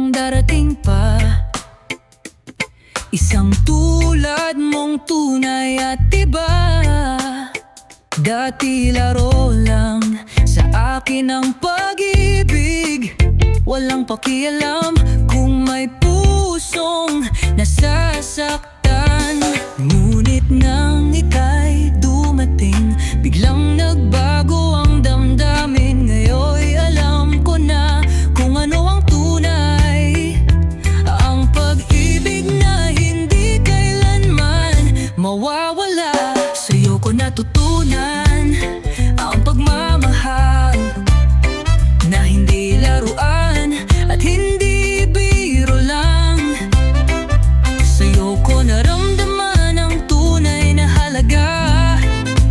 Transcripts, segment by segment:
bang darating pa? Isang tulad mong tunay at iba. Dati laro lang sa akin ang pag-ibig. Walang pakialam kung may pusong nasasaktan. Ngunit nang ika'y dumating, biglang nagbago ang damdamin. Ngayon'y alam ko na kung ano ang tunay. Ang pag-ibig na hindi kailanman mawawala. Sa'yo ko natutunan ang pagmamahal na hindi laruan at hindi biro lang. Sa'yo ko naramdaman ang tunay na halaga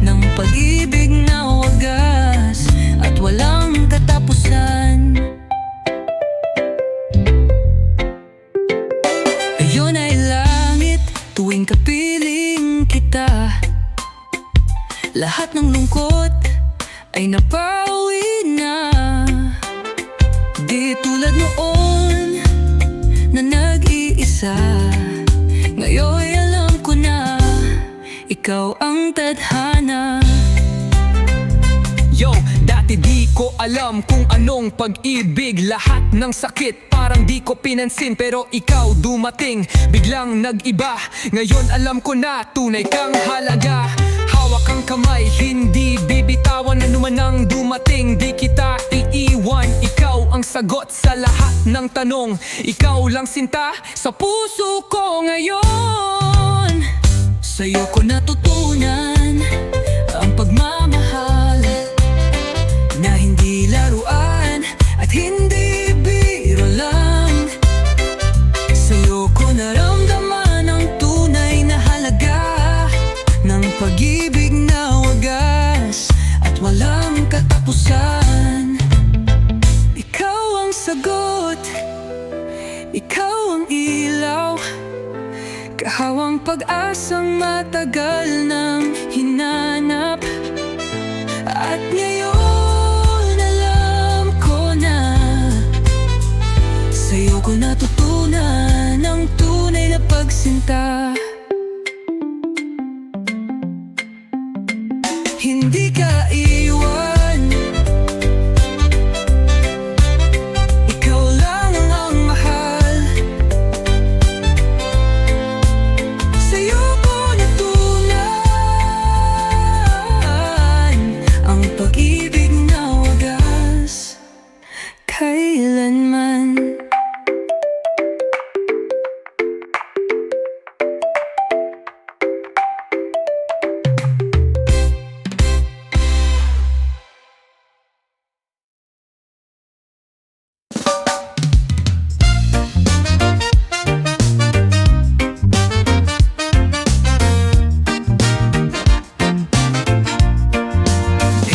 ng pag-ibig na wagas at walang katapusan. Ayun ay langit tuwing kapiling kita. Lahat ng lungkot ay napauwi na. Di tulad noon na nag-iisa. Ngayon'y alam ko na ikaw ang tadhana. Yo, dati di ko alam kung anong pag-ibig. Lahat ng sakit parang di ko pinansin, pero ikaw dumating, biglang nag-iba. Ngayon alam ko na tunay kang halaga. Hawak ang kamay, hindi bibitawan. Ano man ang dumating, di kita iiwan. Ikaw ang sagot sa lahat ng tanong. Ikaw lang sinta sa puso ko ngayon. Sa'yo ko natutunan ang pagmamahal na hindi laruan at hindi biro lang. Sa'yo ko naramdaman ang tunay na halaga ng pag-ibig na wagas at walang katapusan. Ikaw ang sagot, ikaw ang ilaw, kahawang pag-asang matagal nang hinanap. At ngayon alam ko na sa'yo ko natutunan ang tunay na pagsinta. Hindi ka iwan, ikaw lang ang mahal. Sa'yo ko natutunan ang pag-ibig na wagas kailanman.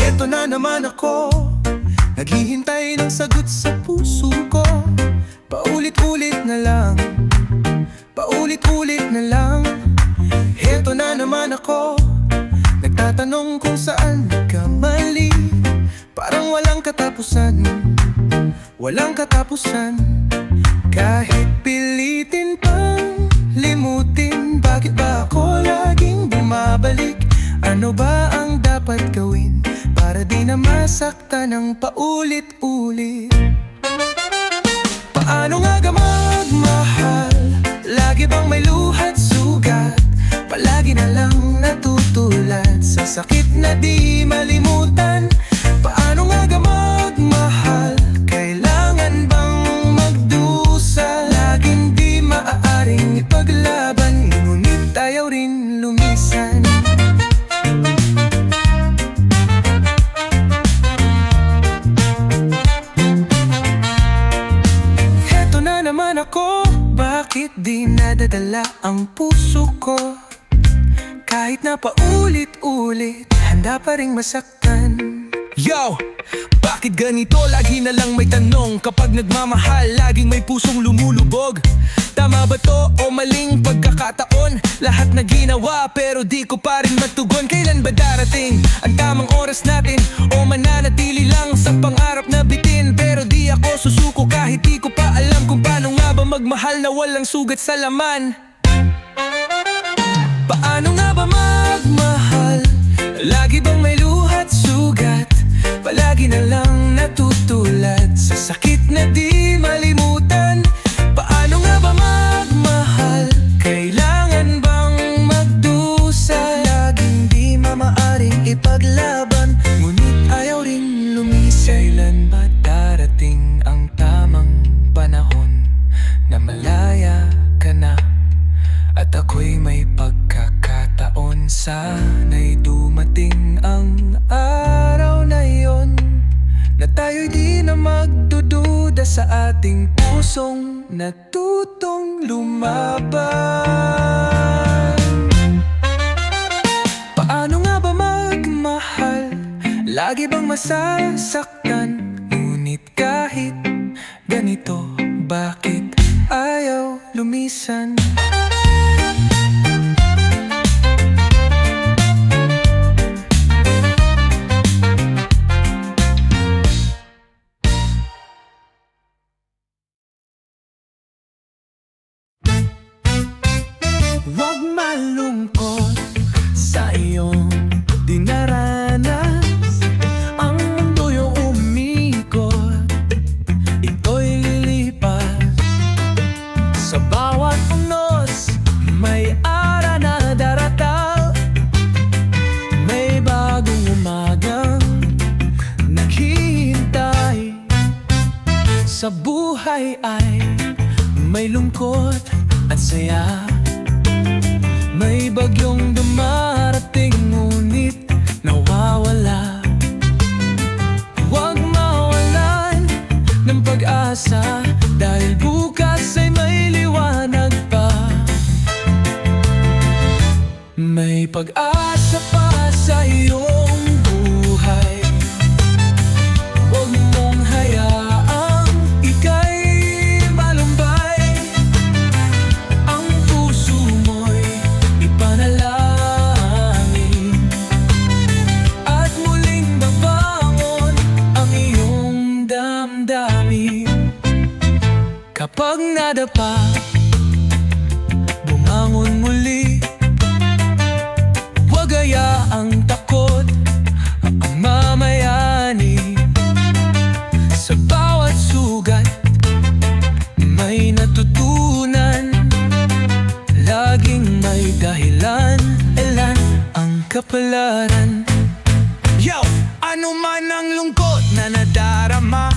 Eto na naman ako, naghihintay ng sagot sa puso ko. Paulit-ulit na lang, paulit-ulit na lang. Eto na naman ako, nagtatanong kung saan nagkamali. Parang walang katapusan, walang katapusan. Kahit pilitin pang limutin, bakit ba ako laging bumabalik? Ano ba ang dapat gawin para di na masaktan ng paulit-ulit? Paano nga magmahal? Lagi bang may luhat sugat? Palagi na lang natutulad sa sakit na di malimutan. Paano nga magmahal? Kailangan bang magdusa? Laging di maaaring ipaglaban, ngunit ayaw rin lumisan. Heto na naman ako, bakit di nadadala ang puso ko? Kahit na paulit-ulit, handa pa ring masaktan. Yo! Bakit ganito? Lagi na lang may tanong. Kapag nagmamahal, laging may pusong lumulubog. Tama ba to o maling pagkakataon? Lahat na ginawa pero di ko pa rin matugon. Kailan ba darating ang tamang oras natin? O mananatili lang sa pangarap na bitin? Pero di ako susuko kahit di ko pa alam kung paano magmahal na walang sugat sa laman? Paano nga ba magmahal? Lagi bang may luha't sugat? Palagi na lang natutulad sa sakit na di malimutan. Paano nga ba magmahal? Kailangan bang magdusa? Laging di mamaaring ipaglaban, ngunit ayaw ring lumis. Kailan ba darating ang tamang panahon na malaya ka na? At ako'y may pagkakataon, sana'y dumating ang araw na yon, na tayo'y di na magdududa sa ating pusong natutong lumaban. Paano nga ba magmahal? Lagi bang masasaktan? Ngunit kahit ganito, bakit ayaw lumisan? Huwag malungkot sa iyong dinaranas. Ang mundo'y umikot, ito'y lilipas. Sa bawat unos, may ara na daratal. May bagong umagang naghihintay. Sa buhay ay may lungkot at saya. May bagyong dumarating, ngunit nawawala. Huwag mawalan ng pag-asa, dahil bukas ay may liwanag pa. May pag-asa pa sa iyong buhay. Huwag mong hayaang ika'y malumbay. Ang puso mo'y ipanalangin, at muling babangon ang iyong damdamin. Kapag nadapa, bumangon muli. Huwag hayaang takot ang mamayani. Sa bawat sugat, may natutunan. Laging may dahilan, ilan ang kapalaran. Yo! Ano man ang lungkot na nadarama,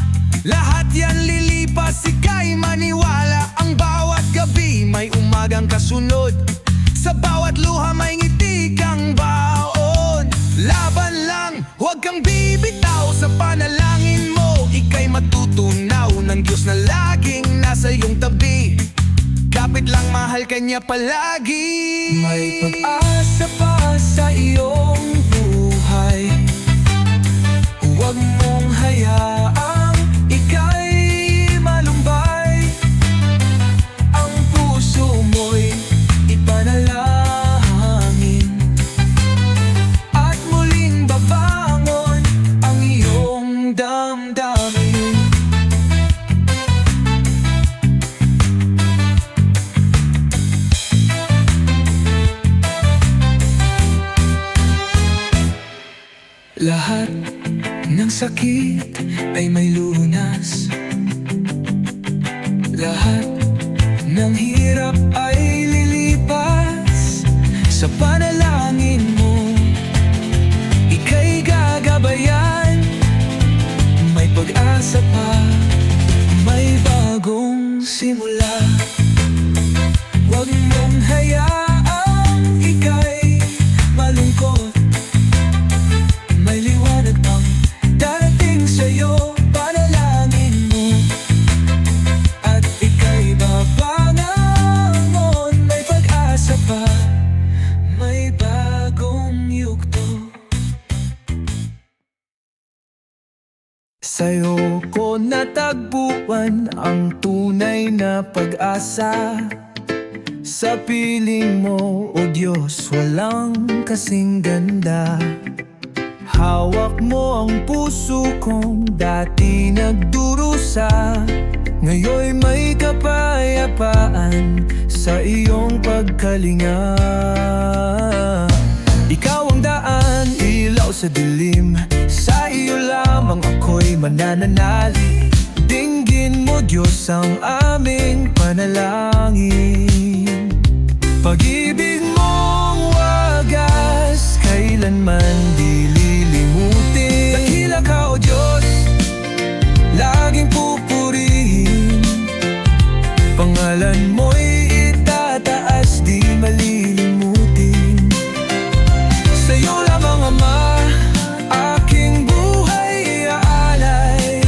lahat yan lilipas, ika'y maniwala. Ang bawat gabi may umagang kasunod. Sa bawat luha may ngiti kang baon. Laban lang, huwag kang bibitaw sa panalangin mo. Ika'y matutunaw ng Diyos na laging nasa iyong tabi. Kapit lang, mahal ka niya palagi. May pag-asa pa sa iyong buhay. Huwag mong hayaang ika'y malumbay. Ang puso mo'y ipanalangin, at muling babangon ang iyong damdamin. Lahat ng sakit ay may lunas. Lahat ng hirap ay lilipas. Sa panalangin mo, ika'y gagabayan. May pag-asa pa, may bagong simula. Huwag mong hayaang ika'y malungkot. May liwanag pang darating sa'yo, panalangin mo, at ika'y babangon. May pag-asa pa, may bagong yugto. Sa'yo ko natagpuan ang tunay na pag-asa. Sa piling mo, o Diyos, walang kasing ganda. Hawak mo ang puso kong dati nagdurusa. Ngayon'y may kapayapaan sa iyong pagkalinga. Ikaw ang daan, ilaw sa dilim, sa iyo lamang ako'y manananali. Dinggin mo Diyos ang aming panalangin. Pag-ibig mong wagas, kailanman di lilimutin. Dakila ka o Diyos, laging pupurihin. Pangalan mo'y itataas, di malilimutin. Sa'yo lamang Ama, aking buhay iaalay.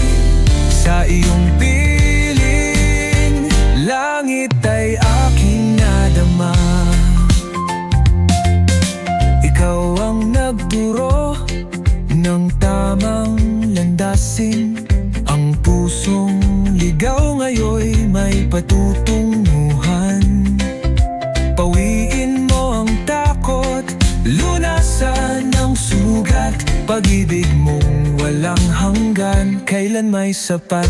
Sa iyong piling, langit ay aking nadama. Ikaw ang nagturo ng tamang landasin. Ang pusong ligaw ngayon'y may patutunguhan. Pawiin mo ang takot, lunasan ang sugat. Pag-ibig mong walang hanggan, kailan may sapat.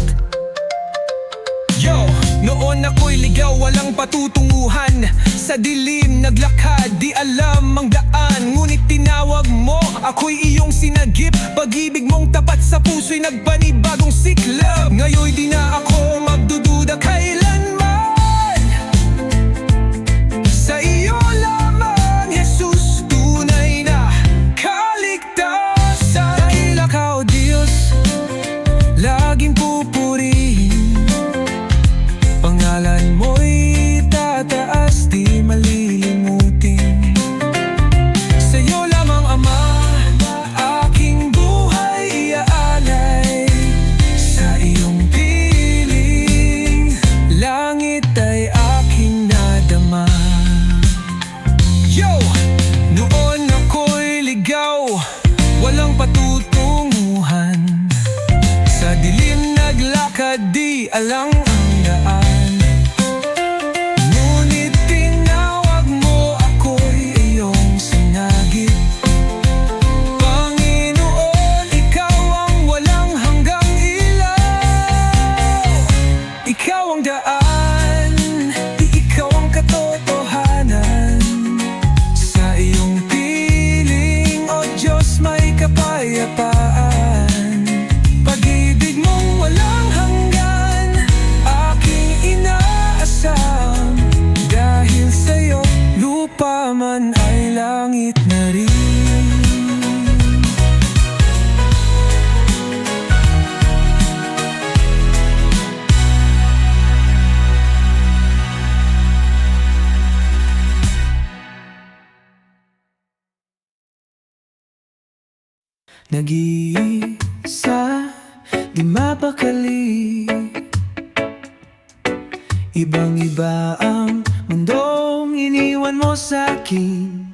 Yo! Noon ako'y ligaw, walang patutunguhan. Sa dilim naglakad, di alam ang daan. Ngunit tinawag mo, ako'y iyong sinagip. Pag-ibig mong tapat sa puso'y nagpanibagong siklab. Ngayon'y di na ako magdududa kailanman. Sa iyo lamang, Jesus, tunay na kaligtasan. Dakila ka o Diyos, laging pupurihin. Pangalan mo'y tataas, di malilimutin. Sa'yo lamang Ama, aking buhay iaalay. Sa iyong piling, langit ay aking nadama. Yo! Noon ako'y ligaw, walang patutunguhan. Sa dilim naglakad, di alang ang daan. Ngunit tinawag mo, ako'y iyong sinagip. Panginoon, ikaw ang walang hanggang ilaw. Ikaw ang daan, ikaw ang katotohanan. Sa iyong piling, O Diyos, may kapayapaan. Pag-ibig mong walang hanggan, aking inaasam. Dahil sa'yo, lupa man ay langit na rin. Nag-iisa, di mapakali. Ibang-iba ang mundong iniwan mo sa'kin.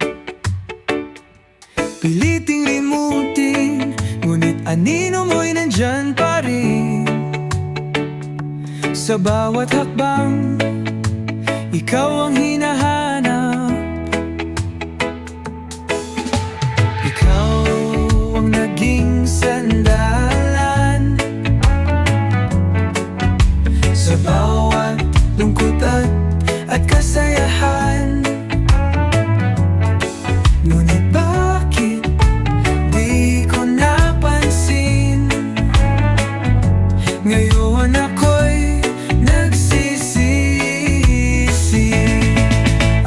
Piliting limutin, ngunit anino mo'y nandyan pa rin. Sa bawat hakbang, ikaw ang hinahanap. Ikaw ang naging sandalan sa bawat lungkot at kasayahan. Ngunit bakit di ko napansin? Ngayon ako'y nagsisisi.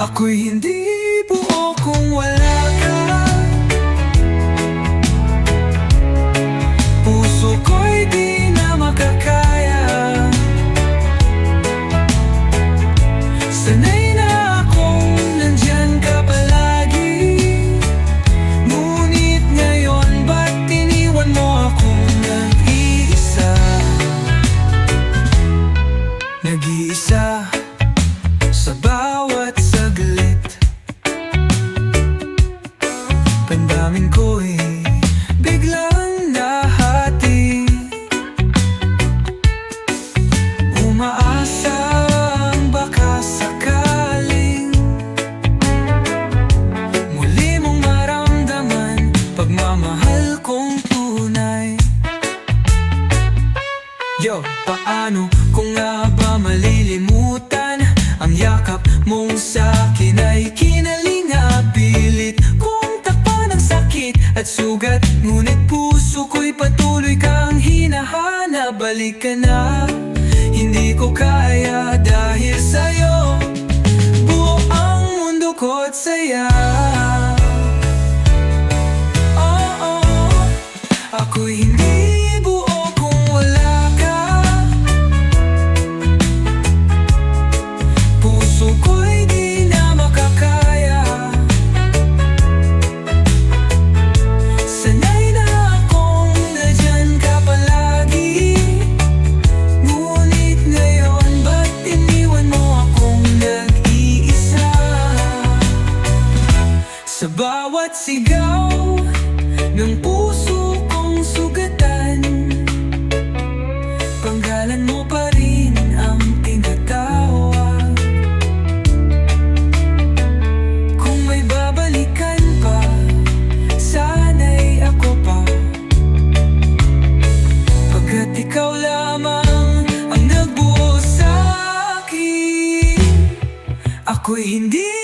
Ako'y hindi buo kung wala ka. Puso ko'y di na makakaya. Sanay na akong nandyan ka palagi. Ngunit ngayon, ba't iniwan mo akong nag-iisa? Nag-iisa sa bawat saglit. Pandamin ko'y biglang nahati. Umaasang baka sakaling muli mong maramdaman pagmamahal kong tunay. Yo, paano kung nga sugat, ngunit puso ko'y patuloy kang hinahanap. Balik ka na, hindi ko kaya dahil sa'yo buo ang mundo ko't saya. Ako'y hindi buo kung wala ka. Puso ko'y di na makakaya. Sanay na akong nandyan ka palagi, ngunit ngayon ba't iniwan mo akong nag-iisa? Sa bawat sigaw ng puso kong sugatan, panggalan mo pa rin ang tinatawag. Kung may babalikan pa, sana'y ako pa, pagkat ikaw lamang ang nagbuo sa'kin. Ako'y hindi